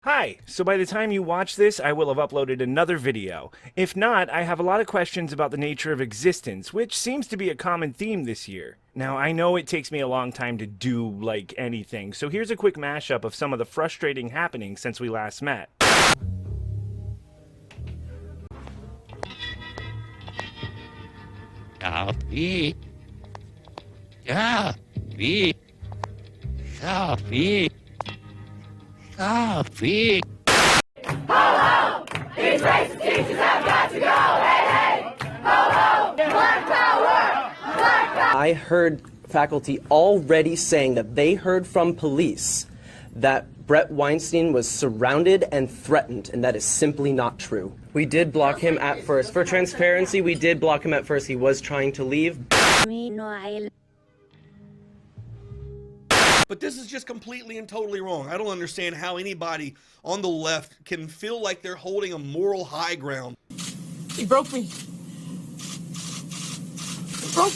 Hi, so by the time you watch this, I will have uploaded another video. If not, I have a lot of questions about the nature of existence, which seems to be a common theme this year. Now, I know it takes me a long time to do, like, anything, so here's a quick mashup of some of the frustrating happenings since we last met. Coffee. Coffee. Coffee. Coffee. Ho ho! These racist teachers have got to go! Hey hey! Ho ho! Black power! Black power! I heard faculty already saying that they heard from police that Brett Weinstein was surrounded and threatened, and that is simply not true. We did block him at first. For transparency, we did block him at first. He was trying to leave. But this is just completely and totally wrong. I don't understand how anybody on the left can feel like they're holding a moral high ground. He broke me. He broke.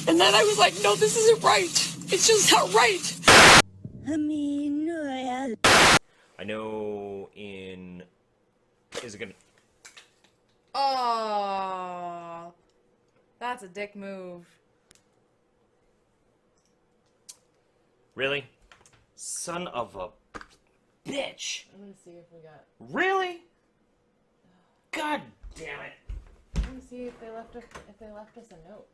And then I was like, no, this isn't right. It's just not right. I know in... Is it gonna... Oh, that's a dick move. Really? Son of a bitch. I'm gonna see if we got... Really? God damn it. I'm gonna see if they left us a note.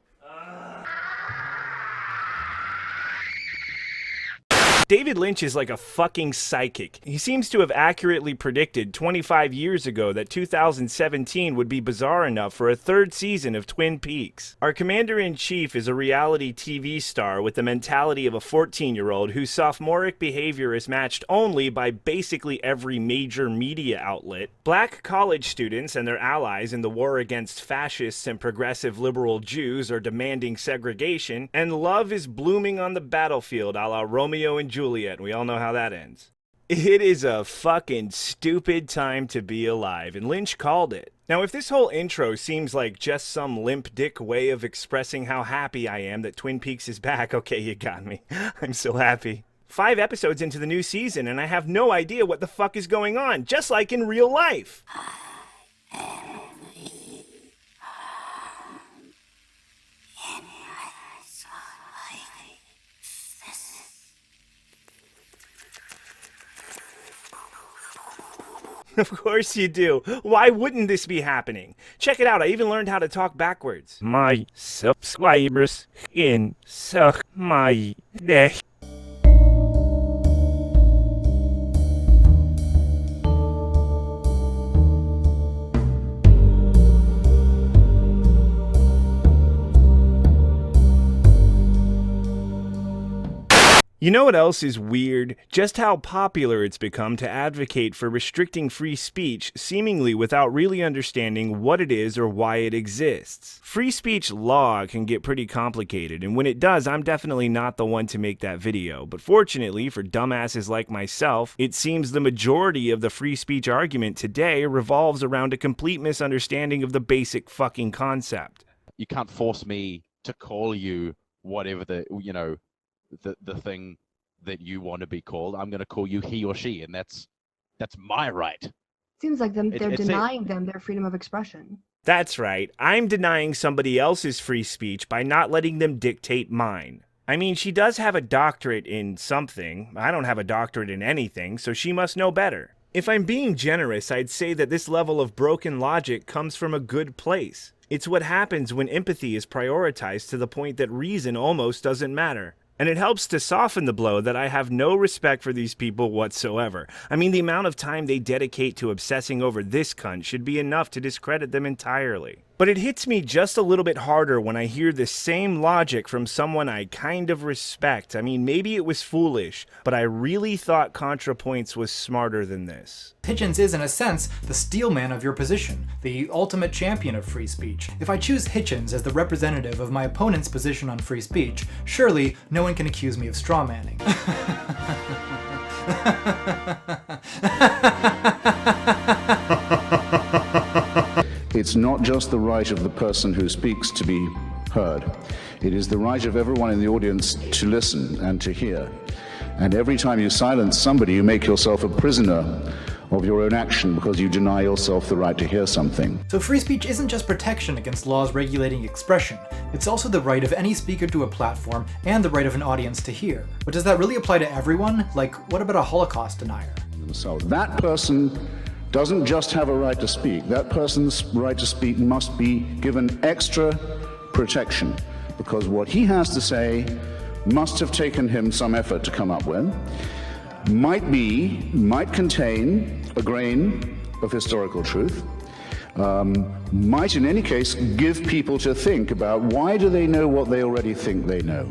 David Lynch is like a fucking psychic. He seems to have accurately predicted 25 years ago that 2017 would be bizarre enough for a third season of Twin Peaks. Our commander-in-chief is a reality TV star with the mentality of a 14-year-old whose sophomoric behavior is matched only by basically every major media outlet. Black college students and their allies in the war against fascists and progressive liberal Jews are demanding segregation, and love is blooming on the battlefield a la Romeo and Juliet, and we all know how that ends. It is a fucking stupid time to be alive, and Lynch called it. Now, if this whole intro seems like just some limp dick way of expressing how happy I am that Twin Peaks is back, okay, you got me. I'm so happy. 5 episodes into the new season, and I have no idea what the fuck is going on, just like in real life. Of course you do. Why wouldn't this be happening? Check it out, I even learned how to talk backwards. My subscribers in suck my dick. You know what else is weird? Just how popular it's become to advocate for restricting free speech seemingly without really understanding what it is or why it exists. Free speech law can get pretty complicated, and when it does, I'm definitely not the one to make that video. But fortunately for dumbasses like myself, it seems the majority of the free speech argument today revolves around a complete misunderstanding of the basic fucking concept. You can't force me to call you whatever the thing that you want to be called. I'm going to call you he or she, and that's my right. Seems like they're denying them their freedom of expression. That's right. I'm denying somebody else's free speech by not letting them dictate mine. I mean, she does have a doctorate in something. I don't have a doctorate in anything, so she must know better. If I'm being generous, I'd say that this level of broken logic comes from a good place. It's what happens when empathy is prioritized to the point that reason almost doesn't matter. And it helps to soften the blow that I have no respect for these people whatsoever. I mean, the amount of time they dedicate to obsessing over this cunt should be enough to discredit them entirely. But it hits me just a little bit harder when I hear the same logic from someone I kind of respect. I mean, maybe it was foolish, but I really thought ContraPoints was smarter than this. Hitchens is, in a sense, the steelman of your position, the ultimate champion of free speech. If I choose Hitchens as the representative of my opponent's position on free speech, surely no one can accuse me of strawmanning. It's not just the right of the person who speaks to be heard. It is the right of everyone in the audience to listen and to hear. And every time you silence somebody, you make yourself a prisoner of your own action because you deny yourself the right to hear something. So free speech isn't just protection against laws regulating expression, it's also the right of any speaker to a platform and the right of an audience to hear. But does that really apply to everyone? Like, what about a Holocaust denier? So that person doesn't just have a right to speak. That person's right to speak must be given extra protection, because what he has to say must have taken him some effort to come up with, might contain a grain of historical truth, might in any case give people to think about why do they know what they already think they know.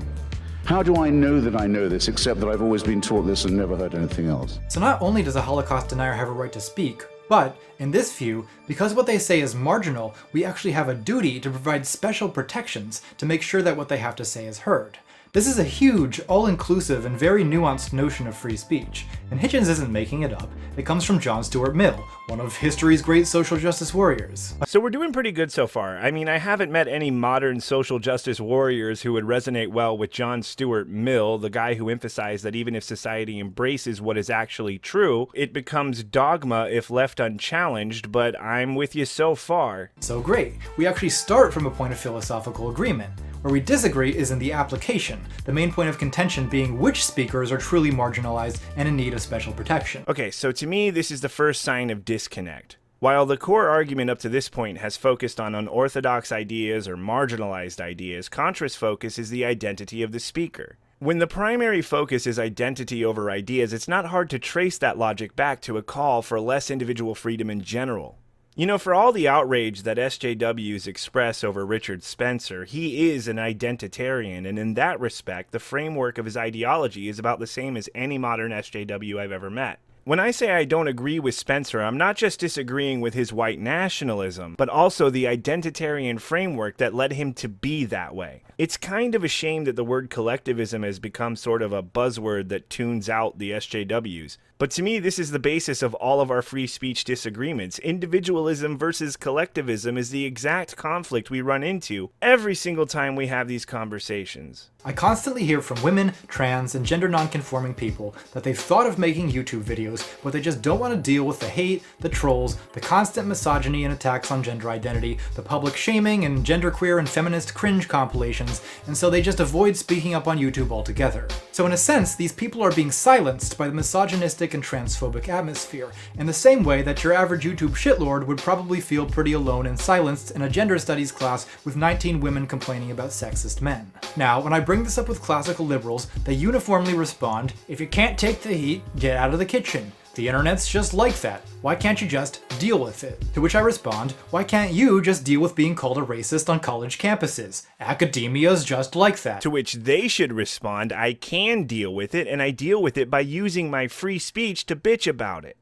How do I know that I know this, except that I've always been taught this and never heard anything else? So not only does a Holocaust denier have a right to speak, but, in this view, because what they say is marginal, we actually have a duty to provide special protections to make sure that what they have to say is heard. This is a huge, all-inclusive, and very nuanced notion of free speech, and Hitchens isn't making it up. It comes from John Stuart Mill, one of history's great social justice warriors. So we're doing pretty good so far. I mean, I haven't met any modern social justice warriors who would resonate well with John Stuart Mill, the guy who emphasized that even if society embraces what is actually true, it becomes dogma if left unchallenged, but I'm with you so far. So great. We actually start from a point of philosophical agreement. Where we disagree is in the application, the main point of contention being which speakers are truly marginalized and in need of special protection. Okay, so to me, this is the first sign of disconnect. While the core argument up to this point has focused on unorthodox ideas or marginalized ideas, Contra's focus is the identity of the speaker. When the primary focus is identity over ideas, it's not hard to trace that logic back to a call for less individual freedom in general. You know, for all the outrage that SJWs express over Richard Spencer, he is an identitarian, and in that respect, the framework of his ideology is about the same as any modern SJW I've ever met. When I say I don't agree with Spencer, I'm not just disagreeing with his white nationalism, but also the identitarian framework that led him to be that way. It's kind of a shame that the word collectivism has become sort of a buzzword that tunes out the SJWs. But to me, this is the basis of all of our free speech disagreements. Individualism versus collectivism is the exact conflict we run into every single time we have these conversations. I constantly hear from women, trans, and gender non-conforming people that they've thought of making YouTube videos, but they just don't want to deal with the hate, the trolls, the constant misogyny and attacks on gender identity, the public shaming, and genderqueer and feminist cringe compilations, and so they just avoid speaking up on YouTube altogether. So in a sense, these people are being silenced by the misogynistic and transphobic atmosphere, in the same way that your average YouTube shitlord would probably feel pretty alone and silenced in a gender studies class with 19 women complaining about sexist men. Now, when I bring this up with classical liberals, they uniformly respond, "If you can't take the heat, get out of the kitchen. The internet's just like that. Why can't you just deal with it?" To which I respond, why can't you just deal with being called a racist on college campuses? Academia's just like that. To which they should respond, I can deal with it, and I deal with it by using my free speech to bitch about it.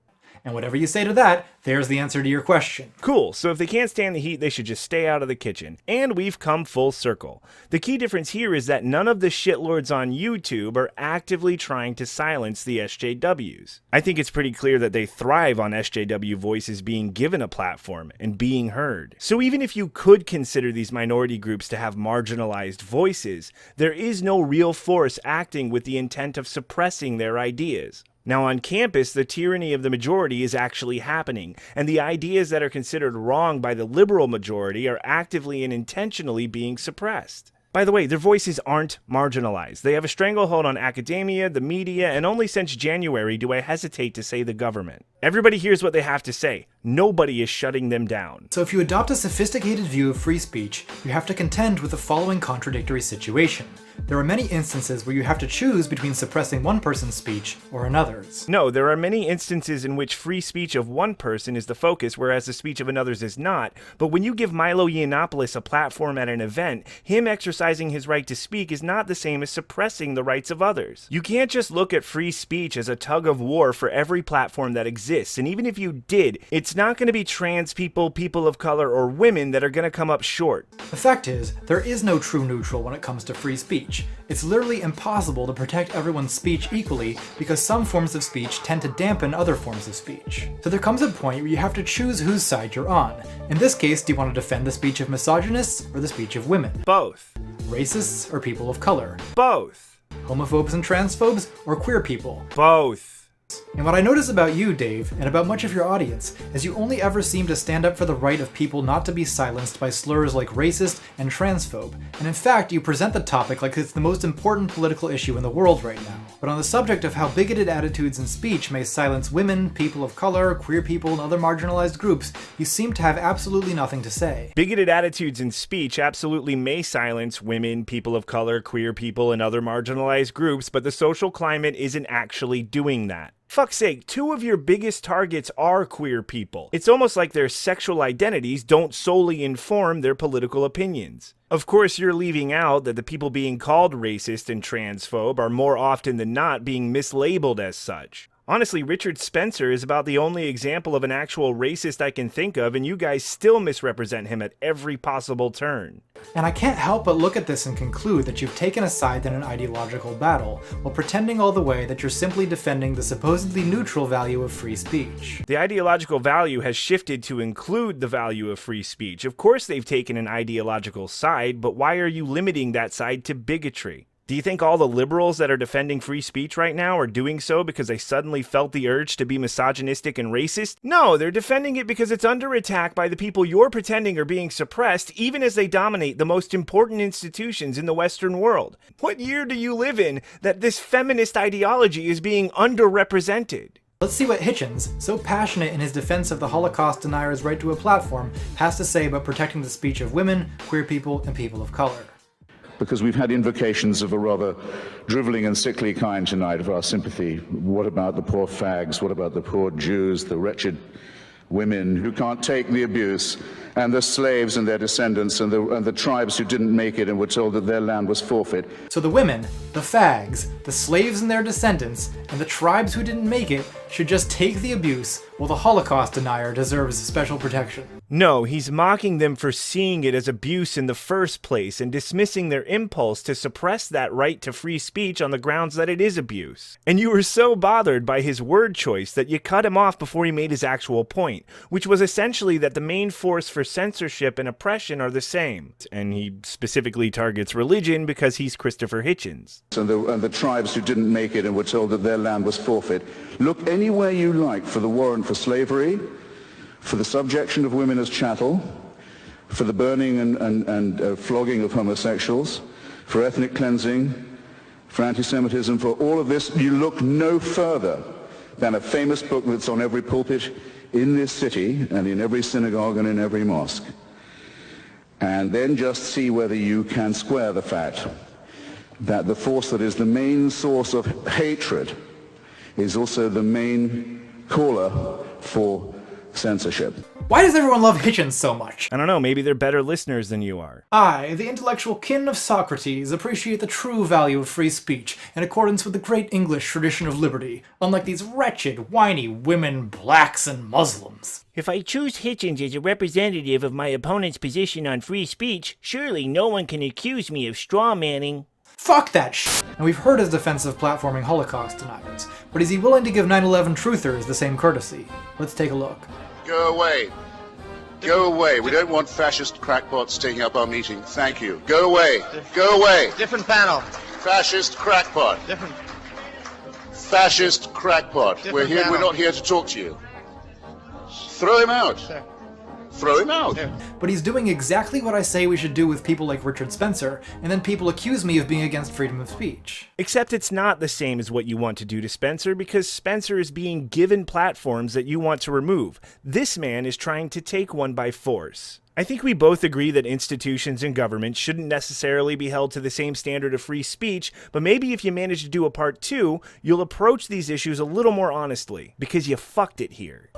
And whatever you say to that, there's the answer to your question. Cool, so if they can't stand the heat, they should just stay out of the kitchen. And we've come full circle. The key difference here is that none of the shitlords on YouTube are actively trying to silence the SJWs. I think it's pretty clear that they thrive on SJW voices being given a platform and being heard. So even if you could consider these minority groups to have marginalized voices, there is no real force acting with the intent of suppressing their ideas. Now on campus, the tyranny of the majority is actually happening, and the ideas that are considered wrong by the liberal majority are actively and intentionally being suppressed. By the way, their voices aren't marginalized. They have a stranglehold on academia, the media, and only since January do I hesitate to say the government. Everybody hears what they have to say. Nobody is shutting them down. So if you adopt a sophisticated view of free speech, you have to contend with the following contradictory situation. There are many instances where you have to choose between suppressing one person's speech or another's. No, there are many instances in which free speech of one person is the focus, whereas the speech of another's is not. But when you give Milo Yiannopoulos a platform at an event, him exercising his right to speak is not the same as suppressing the rights of others. You can't just look at free speech as a tug of war for every platform that exists, and even if you did, it's not going to be trans people, people of color, or women that are going to come up short. The fact is, there is no true neutral when it comes to free speech. It's literally impossible to protect everyone's speech equally because some forms of speech tend to dampen other forms of speech. So there comes a point where you have to choose whose side you're on. In this case, do you want to defend the speech of misogynists or the speech of women? Both. Racists or people of color? Both. Homophobes and transphobes, or queer people? Both. And what I notice about you, Dave, and about much of your audience, is you only ever seem to stand up for the right of people not to be silenced by slurs like racist and transphobe. And in fact, you present the topic like it's the most important political issue in the world right now. But on the subject of how bigoted attitudes and speech may silence women, people of color, queer people, and other marginalized groups, you seem to have absolutely nothing to say. Bigoted attitudes and speech absolutely may silence women, people of color, queer people, and other marginalized groups, but the social climate isn't actually doing that. Fuck's sake, 2 of your biggest targets are queer people. It's almost like their sexual identities don't solely inform their political opinions. Of course, you're leaving out that the people being called racist and transphobe are more often than not being mislabeled as such. Honestly, Richard Spencer is about the only example of an actual racist I can think of, and you guys still misrepresent him at every possible turn. And I can't help but look at this and conclude that you've taken a side in an ideological battle, while pretending all the way that you're simply defending the supposedly neutral value of free speech. The ideological value has shifted to include the value of free speech. Of course they've taken an ideological side, but why are you limiting that side to bigotry? Do you think all the liberals that are defending free speech right now are doing so because they suddenly felt the urge to be misogynistic and racist? No, they're defending it because it's under attack by the people you're pretending are being suppressed, even as they dominate the most important institutions in the Western world. What year do you live in that this feminist ideology is being underrepresented? Let's see what Hitchens, so passionate in his defense of the Holocaust denier's right to a platform, has to say about protecting the speech of women, queer people, and people of color. Because we've had invocations of a rather drivelling and sickly kind tonight of our sympathy. What about the poor fags? What about the poor Jews, the wretched women who can't take the abuse, and the slaves and their descendants, and the tribes who didn't make it and were told that their land was forfeit? So the women, the fags, the slaves and their descendants, and the tribes who didn't make it should just take the abuse, while the Holocaust denier deserves special protection. No, he's mocking them for seeing it as abuse in the first place and dismissing their impulse to suppress that right to free speech on the grounds that it is abuse. And you were so bothered by his word choice that you cut him off before he made his actual point, which was essentially that the main force for censorship and oppression are the same. And he specifically targets religion because he's Christopher Hitchens. And the tribes who didn't make it and were told that their land was forfeit. Look anywhere you like for the warrant for slavery, for the subjection of women as chattel, for the burning and flogging of homosexuals, for ethnic cleansing, for anti-Semitism, for all of this. You look no further than a famous book that's on every pulpit in this city and in every synagogue and in every mosque. And then just see whether you can square the fact that the force that is the main source of hatred is also the main caller for censorship. Why does everyone love Hitchens so much? I don't know, maybe they're better listeners than you are. I, the intellectual kin of Socrates, appreciate the true value of free speech in accordance with the great English tradition of liberty, unlike these wretched, whiny women, blacks, and Muslims. If I choose Hitchens as a representative of my opponent's position on free speech, surely no one can accuse me of strawmanning. Fuck that shit. And we've heard his defense of platforming Holocaust deniers, but is he willing to give 9/11 truthers the same courtesy? Let's take a look. Go away. Go away. We don't want fascist crackpots taking up our meeting. Thank you. Go away. Go away. Different panel. Fascist crackpot. Different. Fascist crackpot. Different We're here. panel. We're not here to talk to you. Throw him out. Sure. Throw him out. Sure. But he's doing exactly what I say we should do with people like Richard Spencer, and then people accuse me of being against freedom of speech. Except it's not the same as what you want to do to Spencer, because Spencer is being given platforms that you want to remove. This man is trying to take one by force. I think we both agree that institutions and government shouldn't necessarily be held to the same standard of free speech, but maybe if you manage to do a part 2, you'll approach these issues a little more honestly, because you fucked it here.